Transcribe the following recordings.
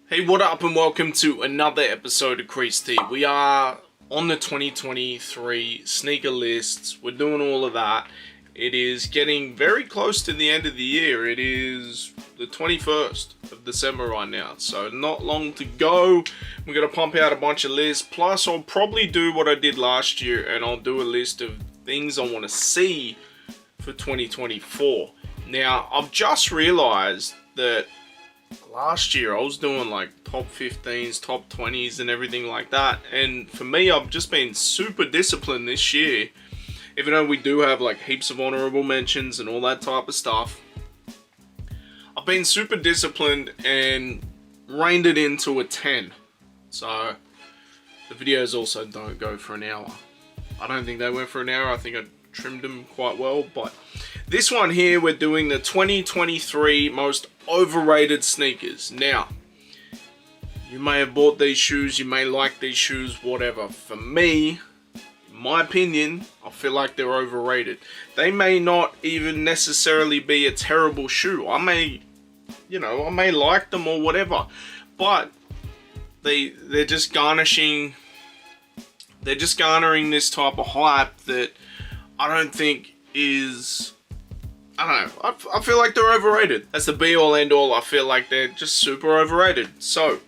Hey, what up and welcome to another episode of Creased. We are on the 2023 sneaker lists. We're doing all of that. It is getting very close to the end of the year. It is the 21st of December right now, so not long to go. We're going to pump out a bunch of lists. Plus, I'll probably do what I did last year, and I'll do a list of things I want to see for 2024. Now, I've just realized that last year I was doing like top 15s, top 20s and everything like that, and for me I've just been super disciplined this year. Even though we do have like heaps of honorable mentions and all that type of stuff, I've been super disciplined and reined it into a 10. So the videos also don't go for an hour. I don't think they went for an hour. I think I trimmed them quite well. But this one here, we're doing the 2023 most overrated sneakers. Now, you may have bought these shoes, you may like these shoes, whatever. For me, in my opinion, I feel like they're overrated. They may not even necessarily be a terrible shoe. I may like them or whatever, but they're just garnering this type of hype that I don't think is, I don't know, I feel like they're overrated. That's the be all end all. I feel like they're just super overrated. So,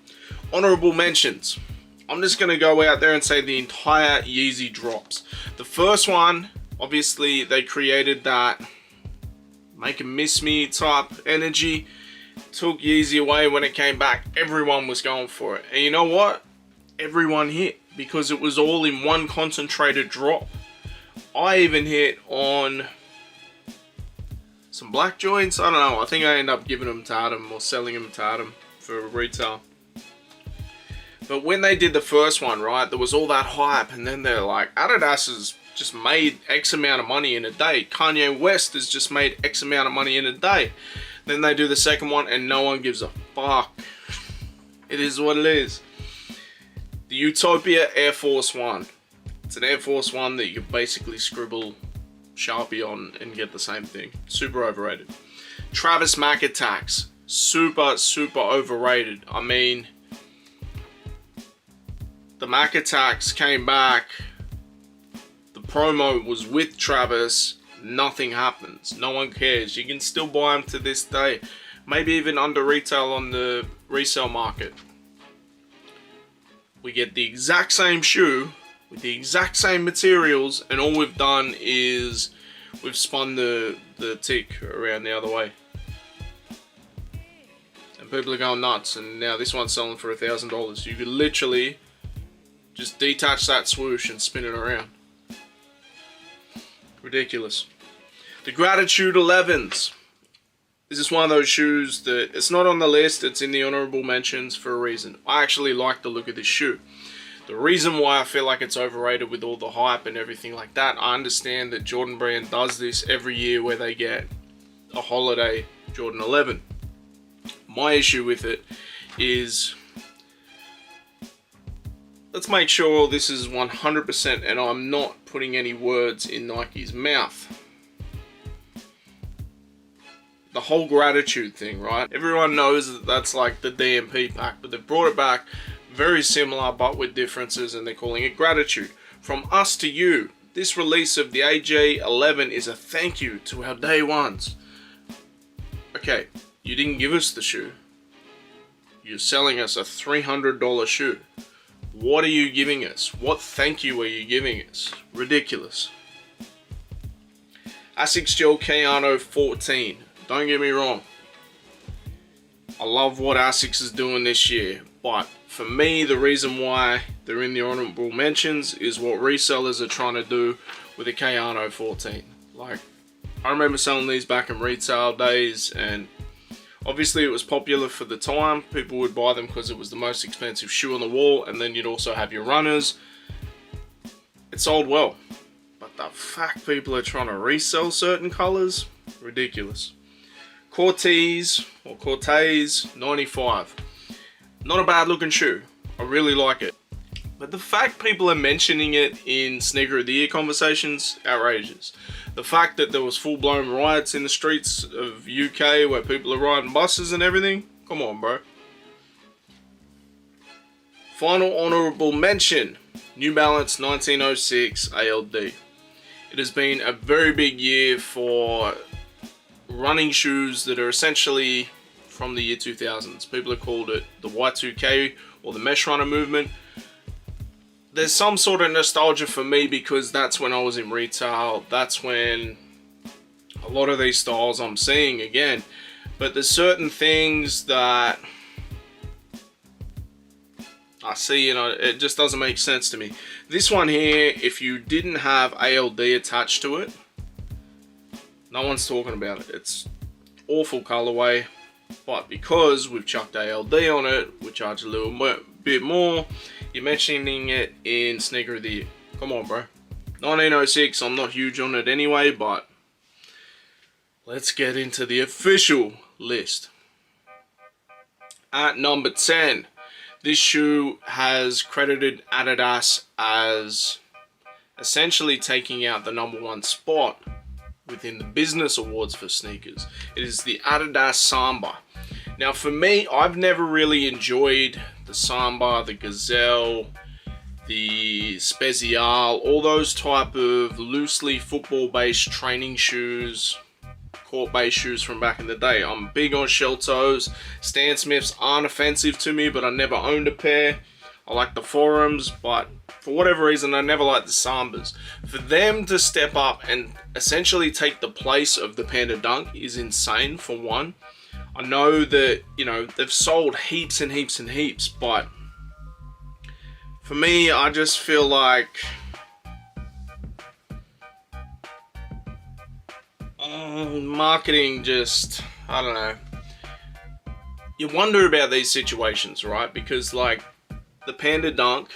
honorable mentions. I'm just going to go out there and say the entire Yeezy drops. The first one, obviously they created that make 'em miss me type energy. Took Yeezy away. When it came back, everyone was going for it. And you know what? Everyone hit, because it was all in one concentrated drop. I even hit on some black joints. I don't know. I think I ended up giving them to Adam or selling them to Adam for retail. But when they did the first one, right, there was all that hype, and then they're like, Adidas has just made X amount of money in a day. Kanye West has just made X amount of money in a day. Then they do the second one, and no one gives a fuck. It is what it is. The Utopia Air Force One. It's an Air Force One that you basically scribble Sharpie on and get the same thing. Super overrated. Travis Mac Attacks. Super overrated. I mean, the Mac Attacks came back. The promo was with Travis. Nothing happens. No one cares. You can still buy them to this day. Maybe even under retail on the resale market. We get the exact same shoe with the exact same materials, and all we've done is we've spun the tick around the other way. And people are going nuts, and now this one's selling for $1,000. You could literally just detach that swoosh and spin it around. Ridiculous. The Gratitude 11s. This is one of those shoes that it's not on the list, it's in the honorable mentions for a reason. I actually like the look of this shoe. The reason why I feel like it's overrated with all the hype and everything like that, I understand that Jordan Brand does this every year where they get a holiday Jordan 11. My issue with it is, let's make sure this is 100% and I'm not putting any words in Nike's mouth. The whole Gratitude thing, right? Everyone knows that that's like the DMP pack, but they brought it back very similar but with differences, and they're calling it Gratitude. From us to you, this release of the AJ11 is a thank you to our day ones. Okay, you didn't give us the shoe. You're selling us a $300 shoe. What are you giving us? What thank you are you giving us? Ridiculous. Asics Gel Kayano 14. Don't get me wrong. I love what Asics is doing this year, but for me, the reason why they're in the honorable mentions is what resellers are trying to do with the Kayano 14. Like, I remember selling these back in retail days, and obviously it was popular for the time. People would buy them because it was the most expensive shoe on the wall, and then you'd also have your runners. It sold well, but the fact people are trying to resell certain colors, ridiculous. Cortez 95. Not a bad looking shoe. I really like it. But the fact people are mentioning it in Sneaker of the Year conversations, outrageous. The fact that there was full-blown riots in the streets of UK where people are riding buses and everything, come on, bro. Final honorable mention, New Balance 1906 ALD. It has been a very big year for running shoes that are essentially from the year 2000s. People have called it the Y2K or the mesh runner movement. There's some sort of nostalgia for me because that's when I was in retail. That's when a lot of these styles I'm seeing again. But there's certain things that I see, it just doesn't make sense to me. This one here, if you didn't have ALD attached to it, no one's talking about it. It's awful colorway, but because we've chucked ALD on it, we charge a little bit more. You're mentioning it in Sneaker of the Year. Come on, bro. 1906, I'm not huge on it anyway, but let's get into the official list. At number 10, this shoe has credited Adidas as essentially taking out the #1 spot within the business awards for sneakers. It is the Adidas Samba. Now for me, I've never really enjoyed the Samba, the Gazelle, the Special, all those type of loosely football-based training shoes, court-based shoes from back in the day. I'm big on shell toes. Stan Smiths aren't offensive to me, but I never owned a pair. I like the Forums, but for whatever reason, I never liked the Sambas. For them to step up and essentially take the place of the Panda Dunk is insane, for one. I know that, they've sold heaps and heaps and heaps, but for me, I just feel like marketing just, I don't know. You wonder about these situations, right? Because like the Panda Dunk,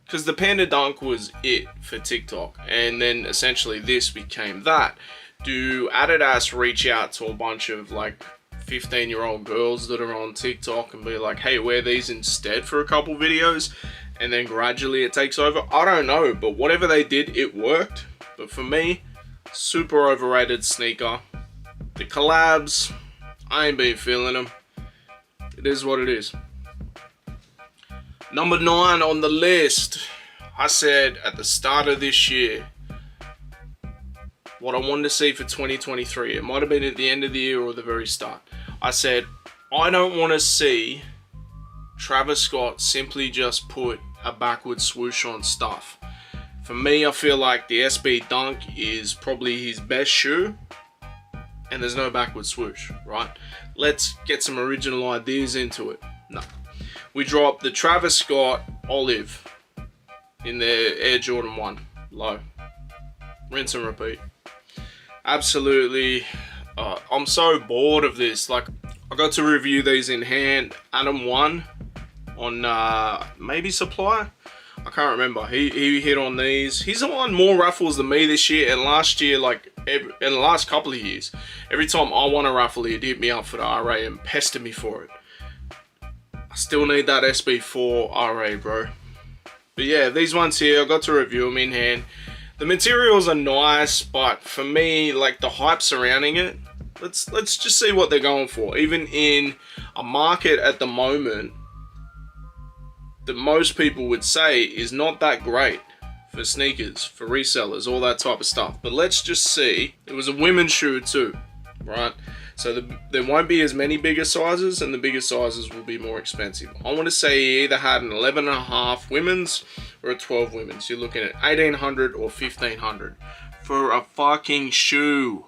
because the Panda Dunk was it for TikTok, and then essentially this became that. Do Adidas reach out to a bunch of like 15-year-old girls that are on TikTok and be like, hey, wear these instead for a couple videos, and then gradually it takes over? I don't know, but whatever they did, it worked. But for me, super overrated sneaker. The collabs, I ain't been feeling them. It is what it is. Number 9 on the list. I said at the start of this year what I wanted to see for 2023. It might have been at the end of the year or the very start. I said, I don't want to see Travis Scott simply just put a backward swoosh on stuff. For me, I feel like the SB Dunk is probably his best shoe, and there's no backward swoosh, right? Let's get some original ideas into it. No. We dropped the Travis Scott Olive in the Air Jordan 1 low. Rinse and repeat. Absolutely. I'm so bored of this. Like, I got to review these in hand. Adam won on maybe Supply. I can't remember. He hit on these. He's won more raffles than me this year, and last year, like in the last couple of years, every time I won a raffle, he'd hit me up for the RA and pester me for it. I still need that SB4 RA, bro. But yeah, these ones here, I got to review them in hand. The materials are nice, but for me, like the hype surrounding it, let's just see what they're going for. Even in a market at the moment that most people would say is not that great for sneakers, for resellers, all that type of stuff. But let's just see. It was a women's shoe too, right? So there won't be as many bigger sizes, and the bigger sizes will be more expensive. I want to say you either had an 11.5 women's or a 12 women's. You're looking at $1,800 or $1,500 for a fucking shoe.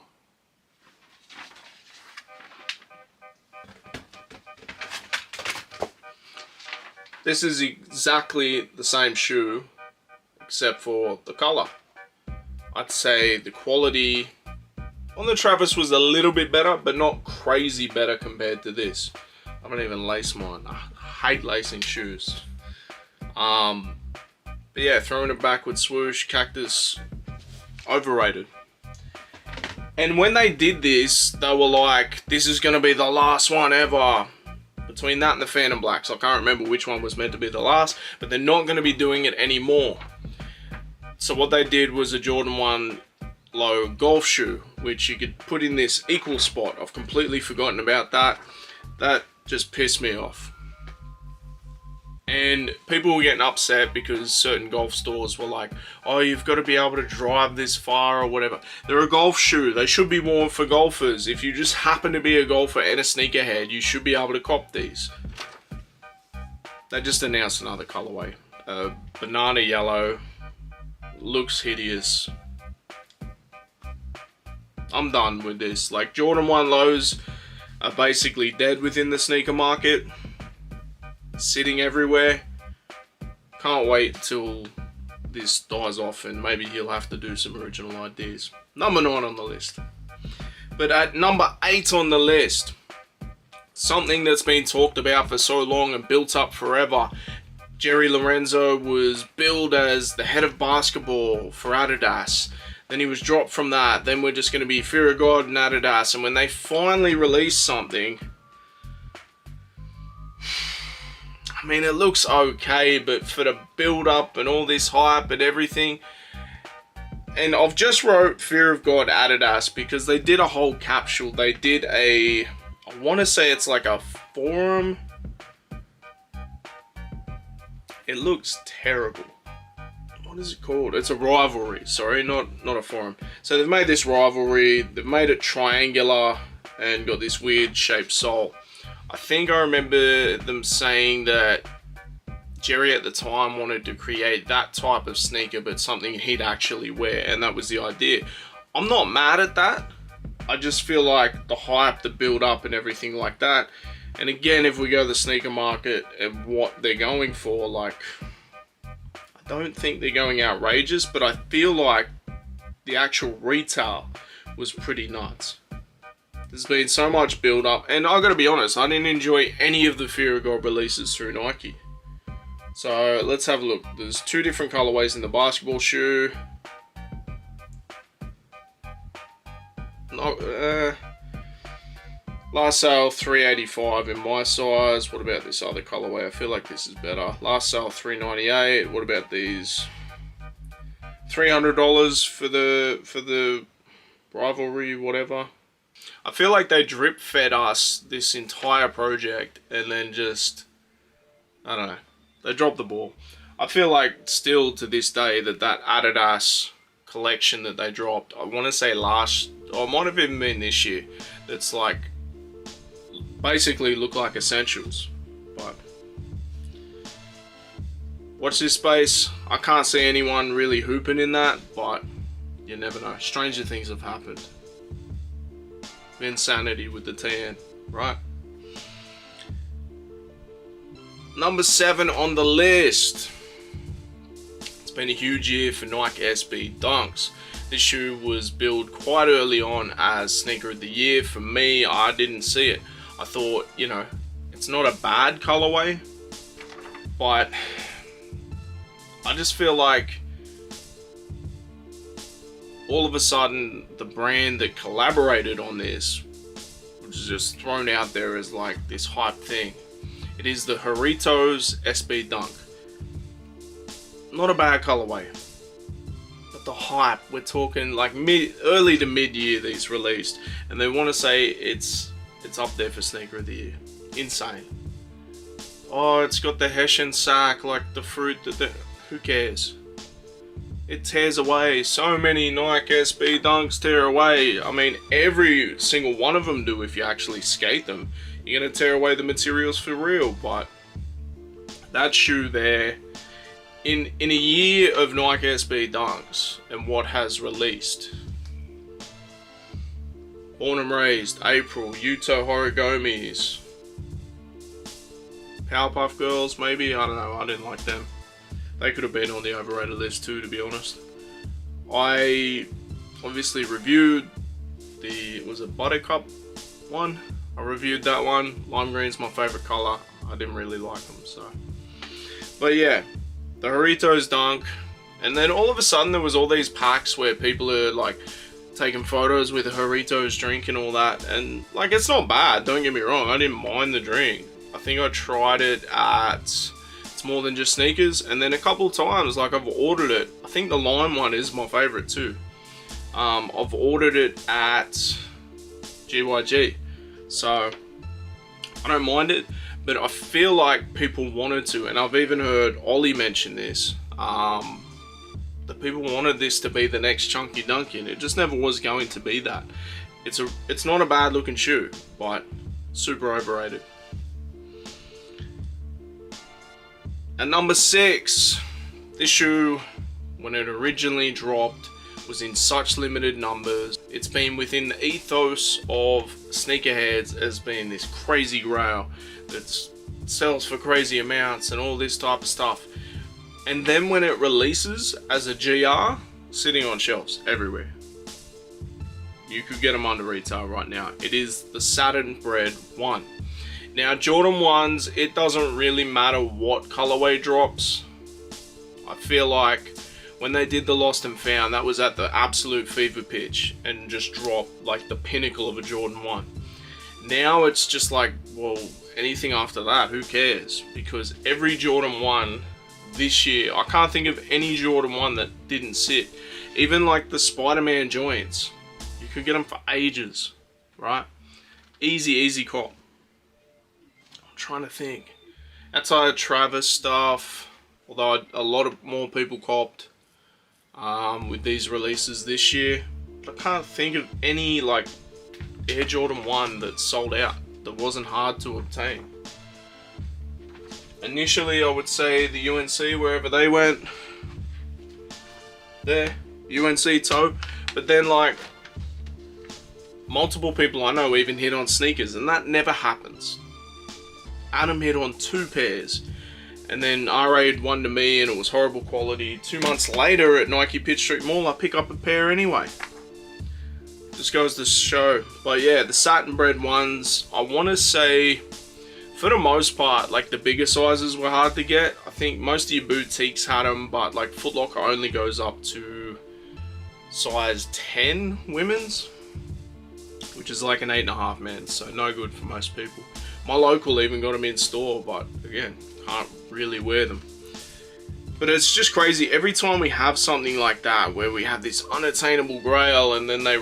This is exactly the same shoe, except for the color. I'd say the quality on the Travis was a little bit better, but not crazy better compared to this. I don't even lace mine. I hate lacing shoes. But yeah, throwing a backward swoosh, Cactus, overrated. And when they did this, they were like, this is going to be the last one ever. Between that and the Phantom Blacks, I can't remember which one was meant to be the last, but they're not going to be doing it anymore. So what they did was a Jordan 1 low golf shoe, which you could put in this equal spot. I've completely forgotten about that. That just pissed me off. And people were getting upset because certain golf stores were like, oh, you've got to be able to drive this far or whatever. They're a golf shoe. They should be worn for golfers. If you just happen to be a golfer and a sneakerhead, you should be able to cop these. They just announced another colorway. Banana yellow. Looks hideous. I'm done with this. Like, Jordan 1 lows are basically dead within the sneaker market. Sitting everywhere. Can't wait till this dies off and maybe he'll have to do some original ideas. Number 9 on the list. But at number 8 on the list, something that's been talked about for so long and built up forever. Jerry Lorenzo was billed as the head of basketball for Adidas. Then he was dropped from that. Then we're just going to be Fear of God and Adidas. And when they finally released something, I mean, it looks okay, but for the build up and all this hype and everything. And I've just wrote Fear of God Adidas because they did a whole capsule. They did I want to say it's like a forum. It looks terrible. What is it called? It's a rivalry. Sorry, not a forum. So they've made this rivalry. They've made it triangular and got this weird shaped sole. I think I remember them saying that Jerry at the time wanted to create that type of sneaker, but something he'd actually wear, and that was the idea. I'm not mad at that. I just feel like the hype, the build up and everything like that. And again, if we go to the sneaker market and what they're going for, like, I don't think they're going outrageous, but I feel like the actual retail was pretty nuts. There's been so much build up, and I gotta be honest, I didn't enjoy any of the Fear of God releases through Nike. So let's have a look. There's 2 different colorways in the basketball shoe. Last sale $385 in my size. What about this other colorway? I feel like this is better. Last sale $398. What about these? $300 for the rivalry, whatever. I feel like they drip fed us this entire project and then just, I don't know, they dropped the ball. I feel like still to this day that Adidas collection that they dropped, I want to say last, or it might have even been this year, that's like, basically look like essentials. But watch this space. I can't see anyone really hooping in that, but you never know. Stranger things have happened. Insanity with the tan, right? Number 7 on the list. It's been a huge year for Nike SB Dunks. This shoe was billed quite early on as sneaker of the year. For me, I didn't see it. I thought, you know, it's not a bad colorway, but I just feel like all of a sudden the brand that collaborated on this was just thrown out there as like this hype thing. It is the Hitos SB Dunk. Not a bad colorway, but the hype, we're talking like early to mid-year these released, and they want to say it's up there for sneaker of the year. Insane. Oh, it's got the Hessian sack, like the fruit that who cares? It tears away. So many Nike SB Dunks tear away. I mean, every single one of them do if you actually skate them. You're going to tear away the materials for real, but that shoe there, in a year of Nike SB Dunks and what has released, Born and Raised, April, Yuto Horigomis, Powerpuff Girls maybe, I don't know, I didn't like them. They could have been on the overrated list too, to be honest. I obviously reviewed was it Buttercup one? I reviewed that one. Lime green's my favorite color. I didn't really like them, so. But yeah, the Hitos Dunk. And then all of a sudden there was all these packs where people are like taking photos with a Hitos drink and all that. And like, it's not bad, don't get me wrong. I didn't mind the drink. I think I tried it at It's More Than Just Sneakers, and then a couple times, like, I've ordered it. I think the lime one is my favorite too. I've ordered it at GYG, so I don't mind it. but I feel like people wanted to, and I've even heard Ollie mention this, that people wanted this to be the next Chunky Dunk, and it just never was going to be that. It's not a bad looking shoe, but super overrated. At number 6, this shoe, when it originally dropped, was in such limited numbers. It's been within the ethos of sneakerheads as being this crazy grail that sells for crazy amounts and all this type of stuff. And then when it releases as a GR, sitting on shelves everywhere. You could get them under retail right now. It is the Satin Bred 1. Now Jordan 1s, it doesn't really matter what colorway drops. I feel like when they did the Lost and Found, that was at the absolute fever pitch and just dropped like the pinnacle of a Jordan 1. Now it's just like, well, anything after that, who cares? Because every Jordan 1 this year, I can't think of any Jordan 1 that didn't sit. Even like the Spider-Man joints, you could get them for ages, right? Easy cop. I'm trying to think. Outside of Travis stuff, although a lot of more people copped with these releases this year, I can't think of any like Air Jordan 1 that sold out, that wasn't hard to obtain. Initially I would say the UNC, wherever they went, there, UNC toe, but then like multiple people I know even hit on sneakers, and that never happens. Adam hit on 2 pairs, and then RA'd one to me and it was horrible quality. 2 months later at Nike Pitt Street Mall, I pick up a pair anyway. Just goes to show. But yeah, the Satin Bred 1s, I want to say, for the most part, like the bigger sizes were hard to get. I think most of your boutiques had them, but like Foot Locker only goes up to size 10 women's, which is like an 8.5 men's, so no good for most people. My local even got them in store, but again, can't really wear them. But it's just crazy. Every time we have something like that, where we have this unattainable grail, and then they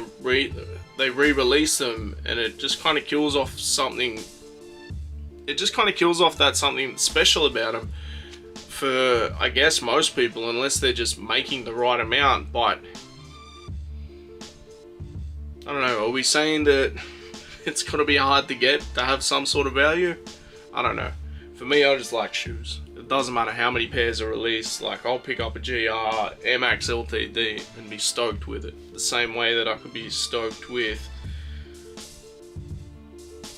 re-release them, and it just kind of kills off something. It just kind of kills off that something special about them for, I guess, most people, unless they're just making the right amount. But I don't know. Are we saying that it's got to be hard to get to have some sort of value? I don't know. For me, I just like shoes. It doesn't matter how many pairs are released. Like, I'll pick up a GR, Air Max LTD and be stoked with it. The same way that I could be stoked with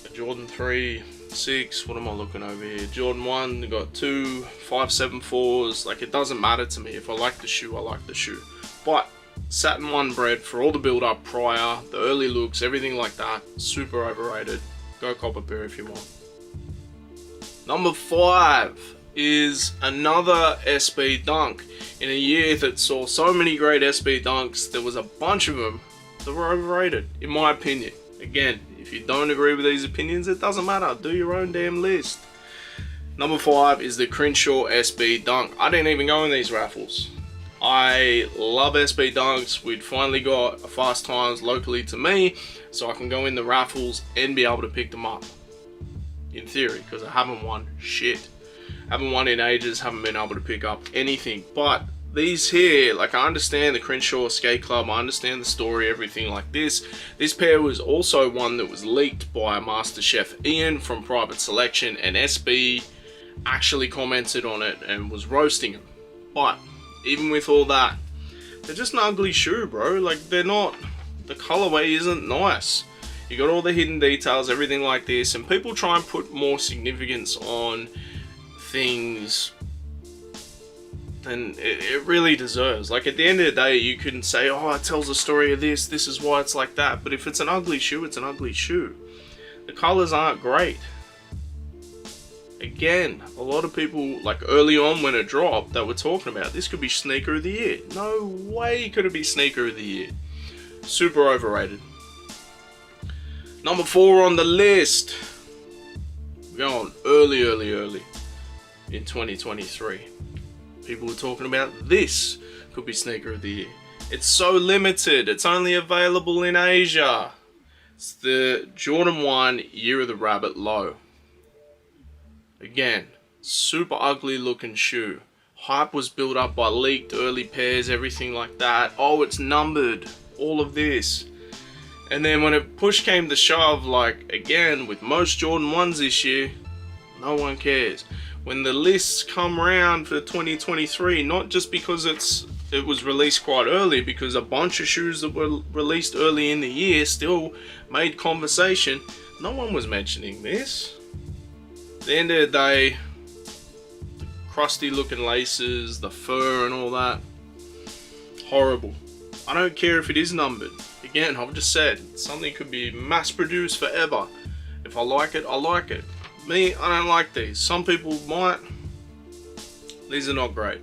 a Jordan 3, 6, what am I looking over here? Jordan 1, they got 2, 574s. Like, it doesn't matter to me. If I like the shoe, I like the shoe. But Satin 1 Bred, for all the build up prior, the early looks, everything like that, super overrated. Go cop a pair if you want. Number 5 is another SB Dunk. In a year that saw so many great SB Dunks, there was a bunch of them that were overrated, in my opinion. Again, if you don't agree with these opinions, it doesn't matter. Do your own damn list. Number 5 is the Crenshaw SB Dunk. I didn't even go in these raffles. I love SB Dunks. We'd finally got a Fast Times locally to me, so I can go in the raffles and be able to pick them up. In theory, because I haven't won shit. Haven't won in ages, haven't been able to pick up anything. But these here, like, I understand the Crenshaw Skate Club, I understand the story, everything like this. This pair was also one that was leaked by Master Chef Ian from Private Selection, and SB actually commented on it and was roasting him. But even with all that, they're just an ugly shoe, bro. Like, they're not, the colorway isn't nice. You got all the hidden details, everything like this, and people try and put more significance on things than it really deserves. Like, at the end of the day, you can say, oh, it tells a story of this, this is why it's like that, but if it's an ugly shoe, it's an ugly shoe. The colors aren't great. Again, a lot of people, like early on when it dropped, that were talking about this could be sneaker of the year. No way could it be sneaker of the year. Super overrated. Number 4 on the list. We're going early in 2023. People were talking about this could be sneaker of the year. It's so limited. It's only available in Asia. It's the Jordan 1 Year of the Rabbit Low. Again, super ugly looking shoe. Hype was built up by leaked early pairs, everything like that. Oh, it's numbered, all of this. And then when push came to shove, like again with most Jordan 1s this year, no one cares. When the lists come around for 2023, not just because it was released quite early, because a bunch of shoes that were released early in the year still made conversation, no one was mentioning this. At the end of the day, the crusty looking laces, the fur and all that, horrible. I don't care if it is numbered. Again, I've just said, something could be mass produced forever. If I like it, I like it. Me, I don't like these. Some people might. These are not great.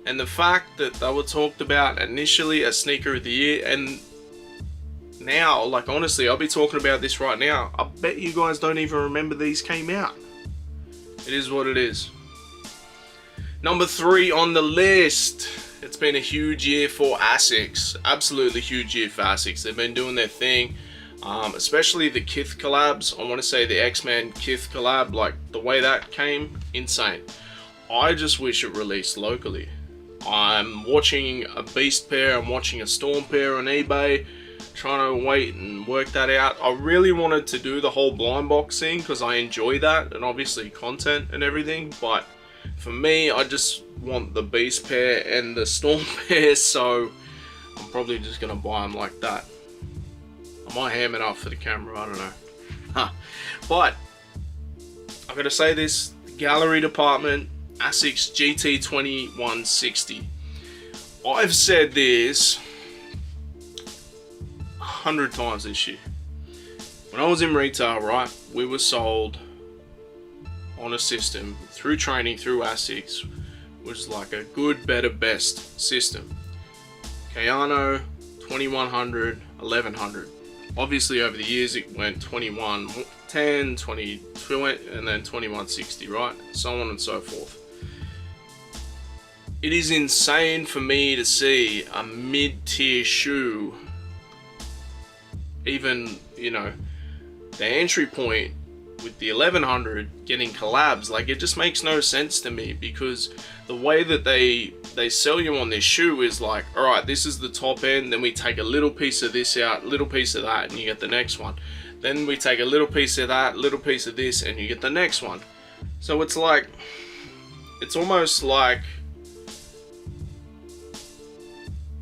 And the fact that they were talked about initially as sneaker of the year, and now, like honestly, I'll be talking about this right now. I bet you guys don't even remember these came out. It is what it is. Number 3 on the list. It's been a huge year for Asics. Absolutely huge year for Asics. They've been doing their thing. Especially the Kith collabs. I want to say the X-Men Kith collab, like the way that came, insane. I just wish it released locally. I'm watching a Beast pair, I'm watching a Storm pair on eBay, trying to wait and work that out. I really wanted to do the whole blind box thing because I enjoy that, and obviously content and everything, but for me, I just want the Beast pair and the Storm pair, so I'm probably just going to buy them like that. I might ham it up for the camera, I don't know. But I gotta say this, the gallery department, Asics Gt260. I've said this 100 times this year. When I was in retail, right, we were sold on a system through training, through Asics, which is like a good, better, best system. Kayano, 2100, 1100. Obviously over the years it went 2110, 2020, and then 2160, right? So on and so forth. It is insane for me to see a mid-tier shoe, even, you know, the entry point with the 1100 getting collabs. Like, it just makes no sense to me, because the way that they sell you on this shoe is like, all right, this is the top end, then we take a little piece of this out, little piece of that, and you get the next one. Then we take a little piece of that, little piece of this, and you get the next one. So it's like, it's almost like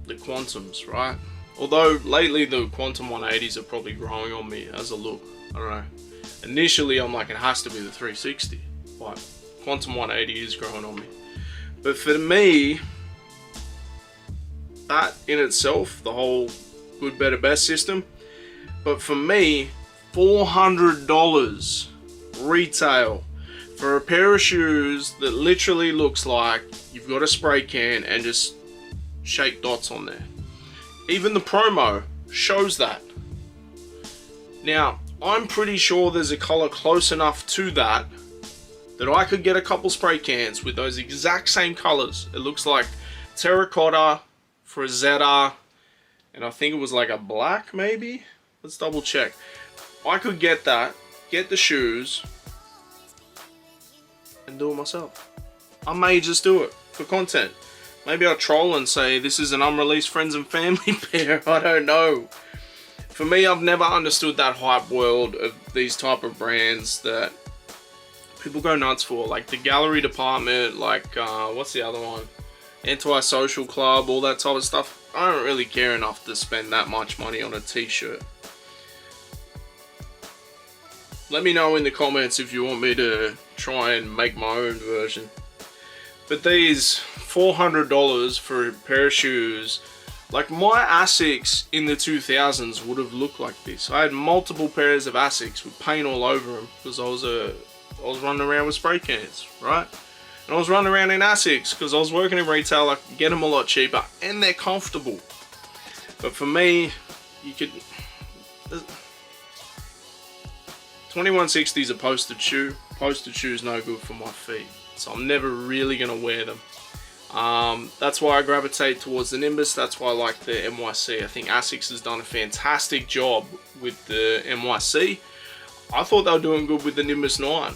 the Quantums, right? Although lately the Quantum 180s are probably growing on me as a look. I don't know. Initially I'm like, it has to be the 360, but Quantum 180 is growing on me. But for me, that in itself, the whole good, better, best system, but for me, $400 retail for a pair of shoes that literally looks like you've got a spray can and just shake dots on there. Even the promo shows that. Now, I'm pretty sure there's a color close enough to that I could get a couple spray cans with those exact same colors. It looks like terracotta, Frazetta, and I think it was like a black maybe? Let's double check. I could get that, get the shoes, and do it myself. I may just do it for content. Maybe I'll troll and say this is an unreleased friends and family pair. I don't know. For me, I've never understood that hype world of these type of brands that people go nuts for. Like the gallery department, like what's the other one? Anti-Social Club, all that type of stuff. I don't really care enough to spend that much money on a t-shirt. Let me know in the comments if you want me to try and make my own version. But these $400 for a pair of shoes, like my Asics in the 2000s would have looked like this. I had multiple pairs of Asics with paint all over them because I was running around with spray cans, right? And I was running around in Asics because I was working in retail. I could get them a lot cheaper and they're comfortable. But for me, you could... 2160 is a posted shoe. Posted shoe is no good for my feet, so I'm never really going to wear them. That's why I gravitate towards the Nimbus. That's why I like the NYC. I think Asics has done a fantastic job with the NYC. I thought they were doing good with the Nimbus 9.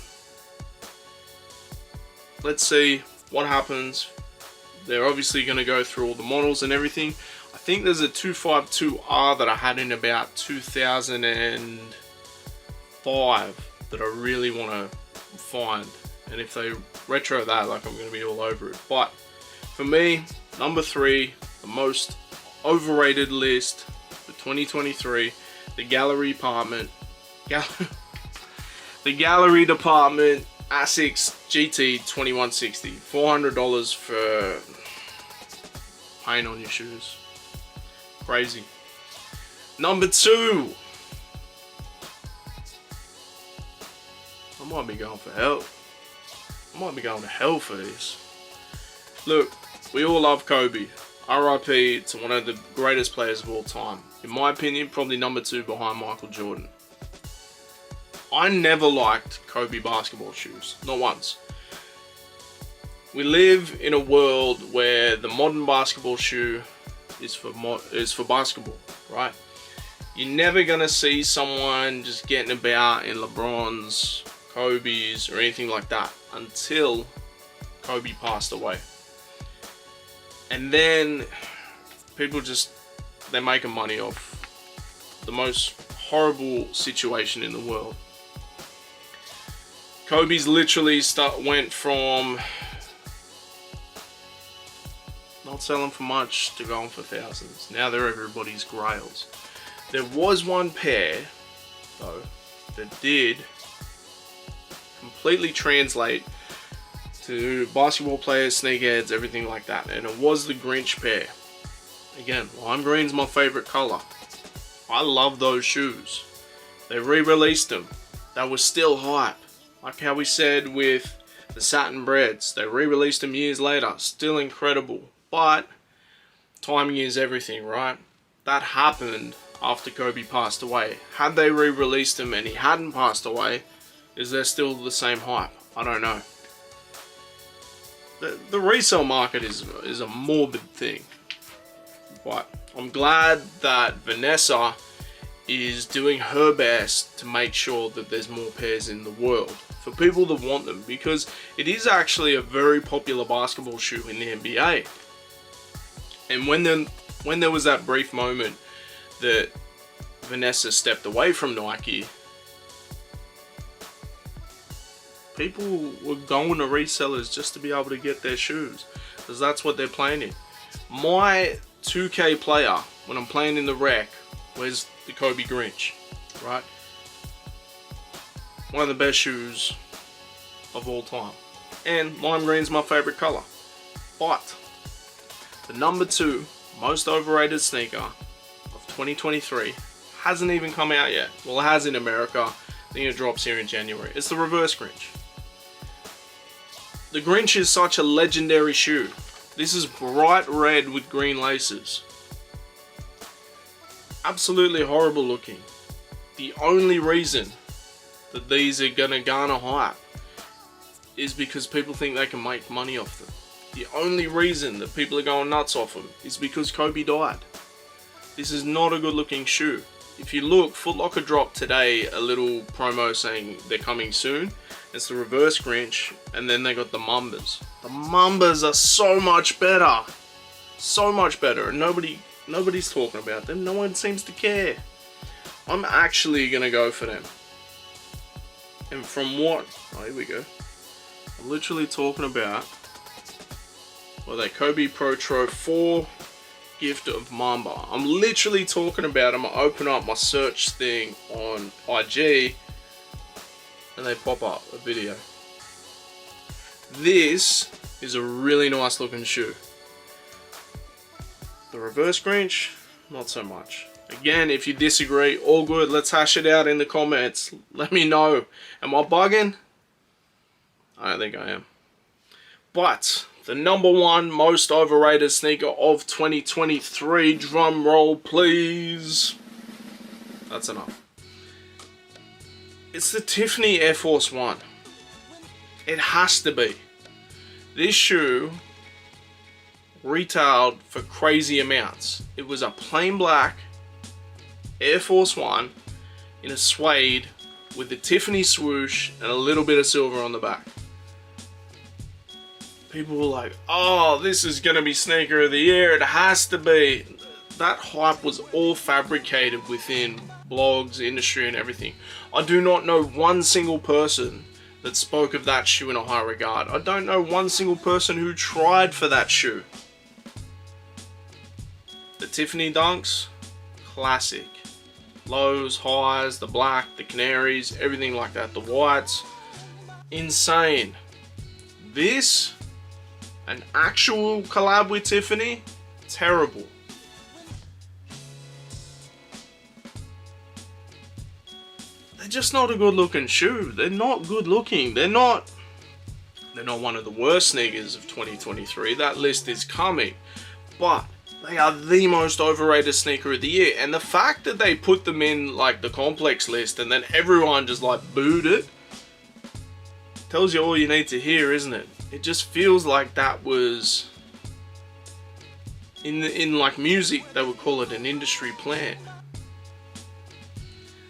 let's see what happens. They're obviously going to go through all the models and everything. I think there's a 252R that I had in about 2005 that I really want to find. And if they retro that, like, I'm going to be all over it. But for me, number 3, the most overrated list for 2023, the gallery department. The gallery department Asics Gt260, $400 for paint on your shoes. Crazy. Number 2. I might be going for hell. I might be going to hell for this. Look, we all love Kobe. RIP to one of the greatest players of all time. In my opinion, probably number 2 behind Michael Jordan. I never liked Kobe basketball shoes. Not once. We live in a world where the modern basketball shoe is for basketball, right? You're never gonna see someone just getting about in LeBron's, Kobe's, or anything like that until Kobe passed away. And then people they're making money off the most horrible situation in the world. Kobe's literally went from not selling for much to going for thousands. Now they're everybody's grails. There was one pair, though, that did completely translate to basketball players, sneakerheads, everything like that. And it was the Grinch pair. Again, lime green's my favorite color. I love those shoes. They re-released them. That was still hype. Like how we said with the Satin breads. They re-released them years later. Still incredible. But timing is everything, right? That happened after Kobe passed away. Had they re-released them and he hadn't passed away, is there still the same hype? I don't know. The resale market is a morbid thing. But I'm glad that Vanessa is doing her best to make sure that there's more pairs in the world for people that want them, because it is actually a very popular basketball shoe in the NBA. And when there was that brief moment that Vanessa stepped away from Nike, people were going to resellers just to be able to get their shoes, because that's what they're playing in. My 2K player, when I'm playing in the rec, wears the Kobe Grinch, right? One of the best shoes of all time. And lime green's my favorite color. But the number 2 most overrated sneaker of 2023 hasn't even come out yet. Well, it has in America. I think it drops here in January. It's the reverse Grinch. The Grinch is such a legendary shoe. This is bright red with green laces. Absolutely horrible looking. The only reason that these are gonna garner hype is because people think they can make money off them. The only reason that people are going nuts off them is because Kobe died. This is not a good looking shoe. If you look, Foot Locker dropped today a little promo saying they're coming soon. It's the reverse Grinch, and then they got the Mambas. The Mambas are so much better. So much better, and nobody's talking about them. No one seems to care. I'm actually gonna go for them. And from what, oh, here we go. I'm literally talking about, well, they Kobe Pro Tro 4 gift of Mamba. I'm literally talking about, I'm gonna open up my search thing on IG and they pop up a video. This is a really nice looking shoe. The reverse Grinch, not so much. Again, if you disagree, all good. Let's hash it out in the comments. Let me know. Am I bugging? I don't think I am. But the number 1 most overrated sneaker of 2023, drum roll please. That's enough. It's the Tiffany Air Force One. It has to be. This shoe retailed for crazy amounts. It was a plain black Air Force One in a suede with the Tiffany swoosh and a little bit of silver on the back. People were like, oh, this is going to be sneaker of the year. It has to be. That hype was all fabricated within blogs, industry, and everything. I do not know one single person that spoke of that shoe in a high regard. I don't know one single person who tried for that shoe. The Tiffany Dunks, classic. Lows, highs, the black, the canaries, everything like that. The whites, insane. This, an actual collab with Tiffany, terrible. They're just not a good looking shoe. They're not good looking. They're not one of the worst sneakers of 2023. That list is coming. But they are the most overrated sneaker of the year. And the fact that they put them in like the complex list and then everyone just like booed it, tells you all you need to hear, isn't it? It just feels like that was in like music, they would call it an industry plant.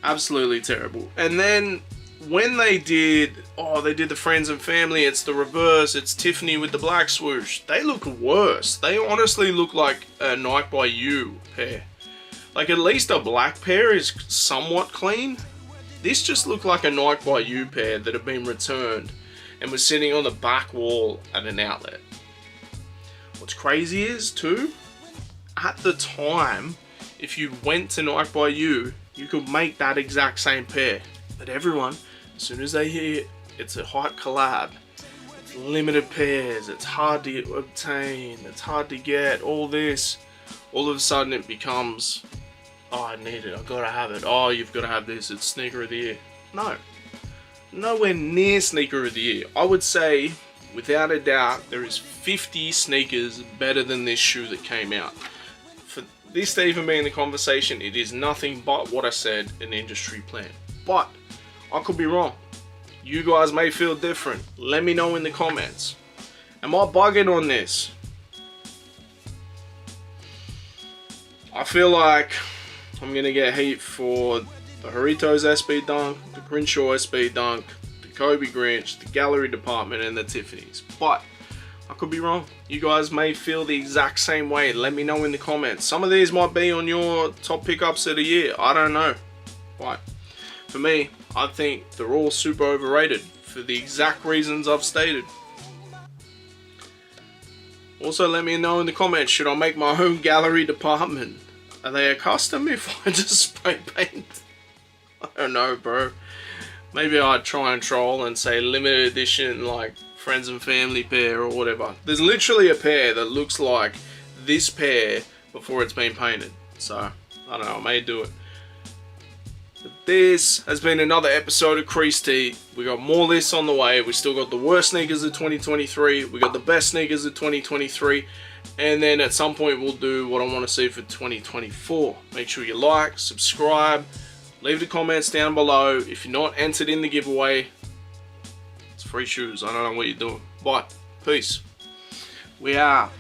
Absolutely terrible. And then when they did the friends and family, it's the reverse, it's Tiffany with the black swoosh. They look worse. They honestly look like a Nike by You pair. Like at least a black pair is somewhat clean. This just looked like a Nike by You pair that had been returned and was sitting on the back wall at an outlet. What's crazy is too, at the time, if you went to Nike by You, you could make that exact same pair. But everyone, as soon as they hear it's a hype collab, it's limited pairs, it's hard to obtain, it's hard to get, all this, all of a sudden it becomes, oh, I need it, I've got to have it, oh, you've got to have this, it's sneaker of the year. No, nowhere near sneaker of the year. I would say, without a doubt, there is 50 sneakers better than this shoe that came out. For this to even be in the conversation, it is nothing but what I said, an industry plan. But I could be wrong. You guys may feel different. Let me know in the comments. Am I bugging on this? I feel like I'm gonna get heat for the Hitos SB Dunk, the Grinch SB Dunk, the Kobe Grinch, the gallery department, and the Tiffany's. But I could be wrong. You guys may feel the exact same way. Let me know in the comments. Some of these might be on your top pickups of the year. I don't know. But for me, I think they're all super overrated for the exact reasons I've stated. Also, let me know in the comments, should I make my own gallery department? Are they a custom if I just spray paint? I don't know, bro. Maybe I'd try and troll and say limited edition, like friends and family pair or whatever. There's literally a pair that looks like this pair before it's been painted. So, I don't know, I may do it. But this has been another episode of Creased. We got more lists on the way. We still got the worst sneakers of 2023. We got the best sneakers of 2023. And then at some point we'll do what I want to see for 2024. Make sure you like, subscribe, leave the comments down below. If you're not entered in the giveaway, it's free shoes. I don't know what you're doing. But, peace. We are.